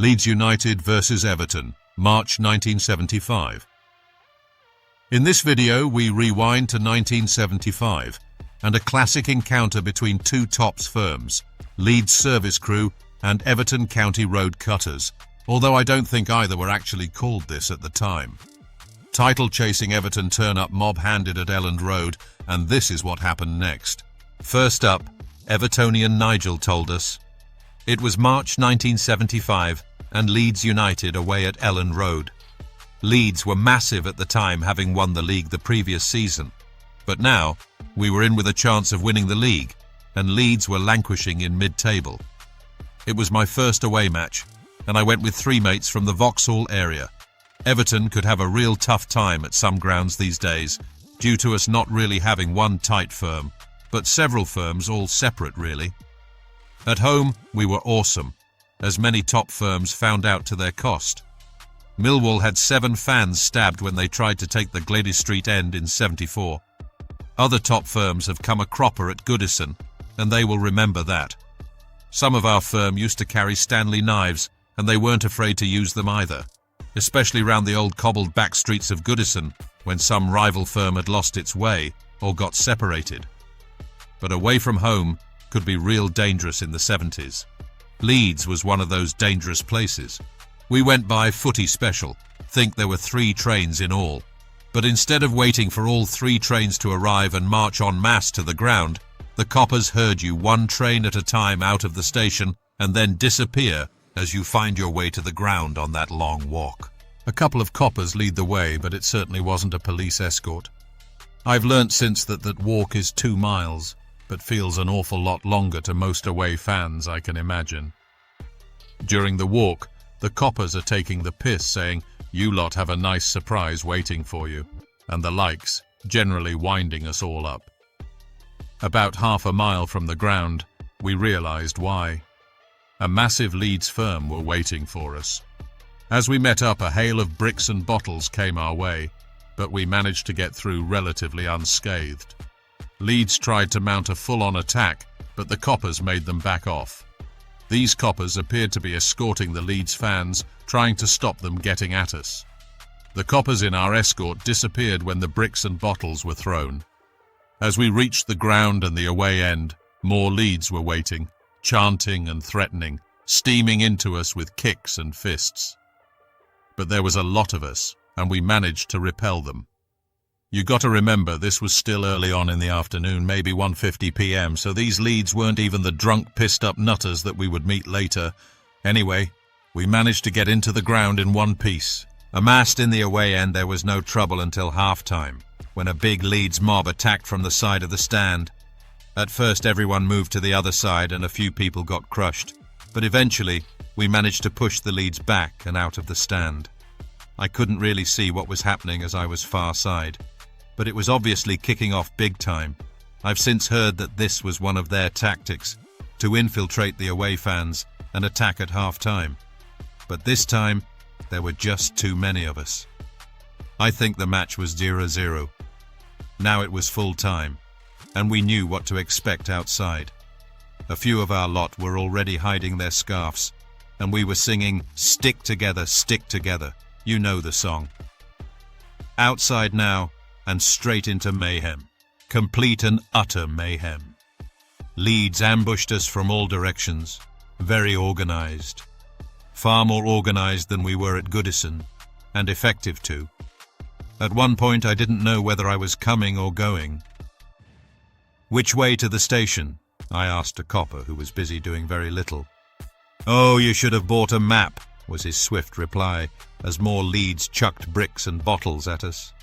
Leeds United versus Everton, March 1975. In this video, we rewind to 1975 and a classic encounter between two tops firms, Leeds Service Crew and Everton County Road Cutters, although I don't think either were actually called this at the time. Title-chasing Everton turn up mob-handed at Elland Road, and this is what happened next. First up, Evertonian Nigel told us, "It was March 1975 and Leeds United away at Elland Road. Leeds were massive at the time, having won the league the previous season. But now, we were in with a chance of winning the league, and Leeds were languishing in mid-table. It was my first away match, and I went with three mates from the Vauxhall area. Everton could have a real tough time at some grounds these days, due to us not really having one tight firm, but several firms all separate really. At home, we were awesome, as many top firms found out to their cost. Millwall had 7 fans stabbed when they tried to take the Gladys Street end in '74. Other top firms have come a cropper at Goodison, and they will remember that. Some of our firm used to carry Stanley knives, and they weren't afraid to use them either, especially round the old cobbled back streets of Goodison when some rival firm had lost its way or got separated. But away from home could be real dangerous in the '70s. Leeds was one of those dangerous places. We went by Footy Special, think there were 3 trains in all. But instead of waiting for all 3 trains to arrive and march en masse to the ground, the coppers herd you 1 train at a time out of the station and then disappear as you find your way to the ground on that long walk. A couple of coppers lead the way, but it certainly wasn't a police escort. I've learnt since that walk is 2 miles, but feels an awful lot longer to most away fans, I can imagine. During the walk, the coppers are taking the piss, saying, "You lot have a nice surprise waiting for you," and the likes, generally winding us all up. About half a mile from the ground, we realised why. A massive Leeds firm were waiting for us. As we met up, a hail of bricks and bottles came our way, but we managed to get through relatively unscathed. Leeds tried to mount a full-on attack, but the coppers made them back off. These coppers appeared to be escorting the Leeds fans, trying to stop them getting at us. The coppers in our escort disappeared when the bricks and bottles were thrown. As we reached the ground and the away end, more Leeds were waiting, chanting and threatening, steaming into us with kicks and fists. But there was a lot of us, and we managed to repel them. You got to remember, this was still early on in the afternoon, maybe 1:50 p.m, so these Leeds weren't even the drunk, pissed-up nutters that we would meet later. Anyway, we managed to get into the ground in one piece. Amassed in the away end, there was no trouble until half-time, when a big Leeds mob attacked from the side of the stand. At first, everyone moved to the other side and a few people got crushed, but eventually, we managed to push the Leeds back and out of the stand. I couldn't really see what was happening as I was far side, but it was obviously kicking off big time. I've since heard that this was one of their tactics, to infiltrate the away fans and attack at half-time. But this time, there were just too many of us. I think the match was 0-0. Now it was full time, and we knew what to expect outside. A few of our lot were already hiding their scarves, and we were singing stick together, you know the song. Outside now, and straight into mayhem. Complete and utter mayhem. Leeds ambushed us from all directions, very organised. Far more organised than we were at Goodison, and effective too. At one point I didn't know whether I was coming or going. "Which way to the station?" I asked a copper who was busy doing very little. "Oh, you should have bought a map," was his swift reply, as more Leeds chucked bricks and bottles at us.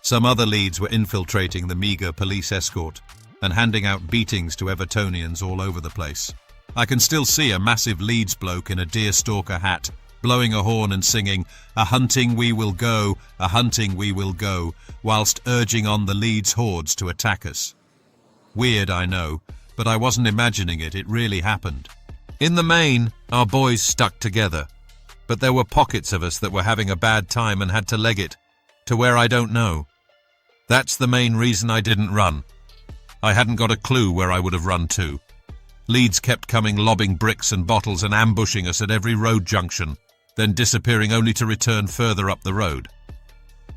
Some other Leeds were infiltrating the meagre police escort and handing out beatings to Evertonians all over the place. I can still see a massive Leeds bloke in a deerstalker hat, blowing a horn and singing, "A hunting we will go, a hunting we will go," whilst urging on the Leeds hordes to attack us. Weird, I know, but I wasn't imagining it, it really happened. In the main, our boys stuck together, but there were pockets of us that were having a bad time and had to leg it, to where I don't know. That's the main reason I didn't run. I hadn't got a clue where I would have run to. Leeds kept coming, lobbing bricks and bottles and ambushing us at every road junction, then disappearing only to return further up the road.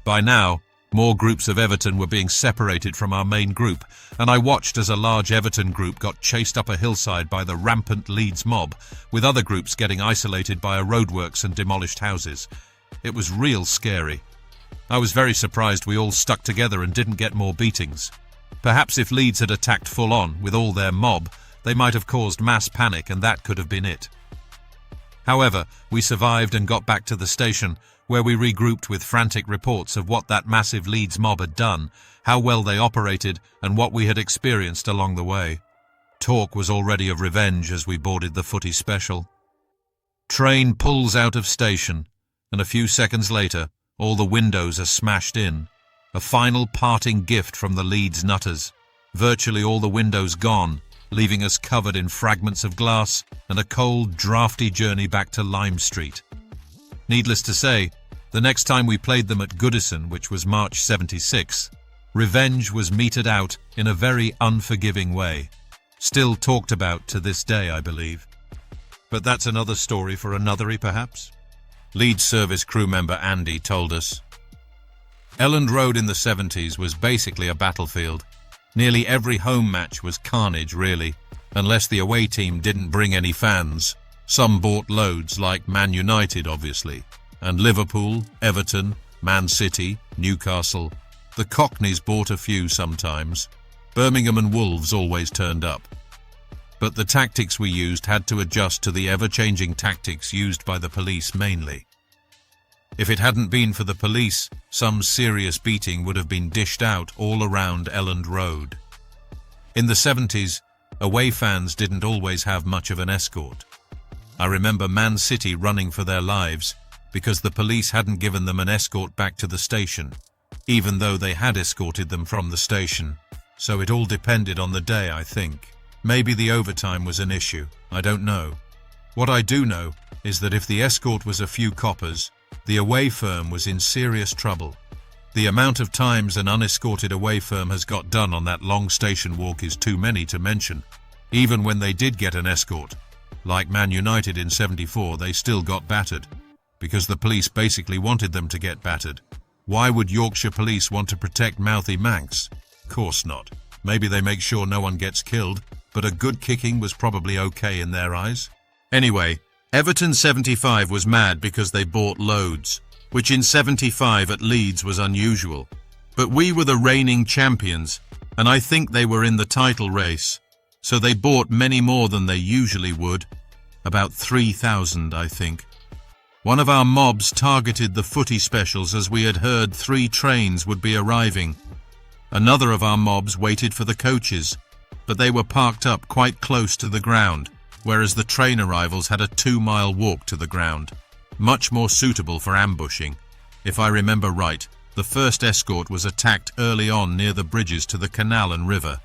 By now, more groups of Everton were being separated from our main group, and I watched as a large Everton group got chased up a hillside by the rampant Leeds mob, with other groups getting isolated by roadworks and demolished houses. It was real scary. I was very surprised we all stuck together and didn't get more beatings. Perhaps if Leeds had attacked full on, with all their mob, they might have caused mass panic, and that could have been it. However, we survived and got back to the station, where we regrouped with frantic reports of what that massive Leeds mob had done, how well they operated, and what we had experienced along the way. Talk was already of revenge as we boarded the footy special. Train pulls out of station, and a few seconds later, all the windows are smashed in. A final parting gift from the Leeds nutters. Virtually all the windows gone, leaving us covered in fragments of glass and a cold, drafty journey back to Lime Street. Needless to say, the next time we played them at Goodison, which was March '76, revenge was meted out in a very unforgiving way. Still talked about to this day, I believe. But that's another story for anothery, perhaps? Leeds Service Crew member Andy told us, Elland Road in the '70s was basically a battlefield. Nearly every home match was carnage, really, unless the away team didn't bring any fans. Some bought loads, like Man United, obviously, and Liverpool, Everton, Man City, Newcastle. The Cockneys bought a few sometimes. Birmingham and Wolves always turned up. But the tactics we used had to adjust to the ever-changing tactics used by the police mainly. If it hadn't been for the police, some serious beating would have been dished out all around Elland Road. In the '70s, away fans didn't always have much of an escort. I remember Man City running for their lives because the police hadn't given them an escort back to the station, even though they had escorted them from the station. So it all depended on the day, I think. Maybe the overtime was an issue, I don't know. What I do know is that if the escort was a few coppers, the away firm was in serious trouble. The amount of times an unescorted away firm has got done on that long station walk is too many to mention. Even when they did get an escort, like Man United in '74, they still got battered, because the police basically wanted them to get battered. Why would Yorkshire police want to protect mouthy Manx? Course not. Maybe they make sure no one gets killed, but a good kicking was probably okay in their eyes. Anyway, Everton '75 was mad because they bought loads, which in '75 at Leeds was unusual. But we were the reigning champions, and I think they were in the title race, so they bought many more than they usually would. About 3,000, I think. One of our mobs targeted the footy specials as we had heard 3 trains would be arriving. Another of our mobs waited for the coaches, but they were parked up quite close to the ground, whereas the train arrivals had a 2-mile walk to the ground. Much more suitable for ambushing. If I remember right, the first escort was attacked early on near the bridges to the canal and river.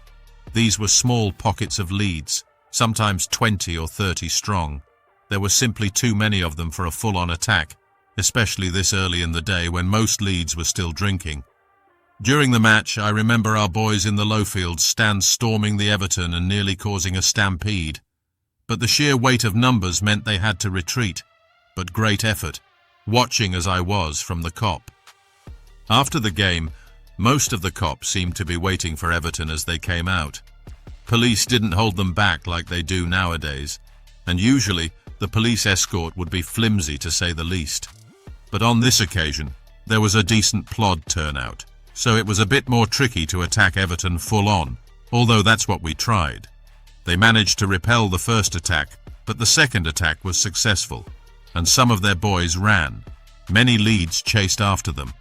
These were small pockets of Leeds, sometimes 20 or 30 strong. There were simply too many of them for a full-on attack, especially this early in the day when most Leeds were still drinking. During the match, I remember our boys in the Lowfields stand storming the Everton and nearly causing a stampede. But the sheer weight of numbers meant they had to retreat. But great effort, watching as I was from the cop. After the game, most of the cops seemed to be waiting for Everton as they came out. Police didn't hold them back like they do nowadays, and usually the police escort would be flimsy to say the least. But on this occasion, there was a decent plod turnout, so it was a bit more tricky to attack Everton full on, although that's what we tried. They managed to repel the first attack, but the second attack was successful, and some of their boys ran. Many Leeds chased after them.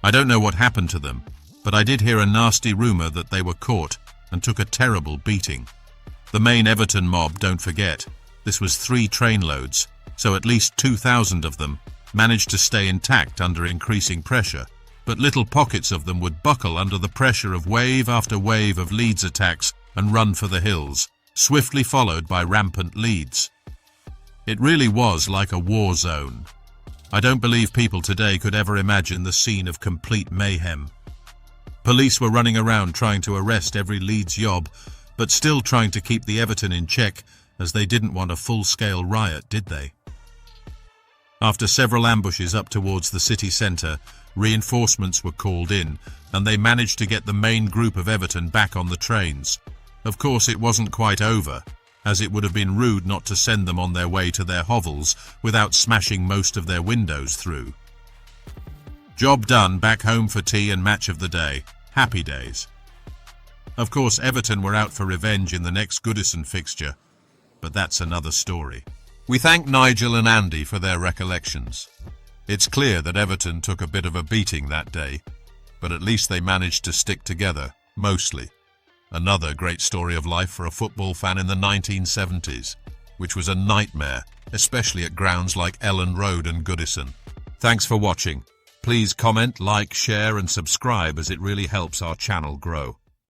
I don't know what happened to them, but I did hear a nasty rumour that they were caught and took a terrible beating. The main Everton mob, don't forget, this was 3 trainloads, so at least 2,000 of them managed to stay intact under increasing pressure, but little pockets of them would buckle under the pressure of wave after wave of Leeds attacks and run for the hills, swiftly followed by rampant Leeds. It really was like a war zone. I don't believe people today could ever imagine the scene of complete mayhem. Police were running around trying to arrest every Leeds yob, but still trying to keep the Everton in check, as they didn't want a full-scale riot, did they? After several ambushes up towards the city centre, reinforcements were called in, and they managed to get the main group of Everton back on the trains. Of course, it wasn't quite over, as it would have been rude not to send them on their way to their hovels without smashing most of their windows through. Job done, back home for tea and match of the day. Happy days. Of course, Everton were out for revenge in the next Goodison fixture, but that's another story. We thank Nigel and Andy for their recollections. It's clear that Everton took a bit of a beating that day, but at least they managed to stick together, mostly. Another great story of life for a football fan in the 1970s, which was a nightmare, especially at grounds like Elland Road and Goodison. Thanks for watching. Please comment, like, share and subscribe, as it really helps our channel grow.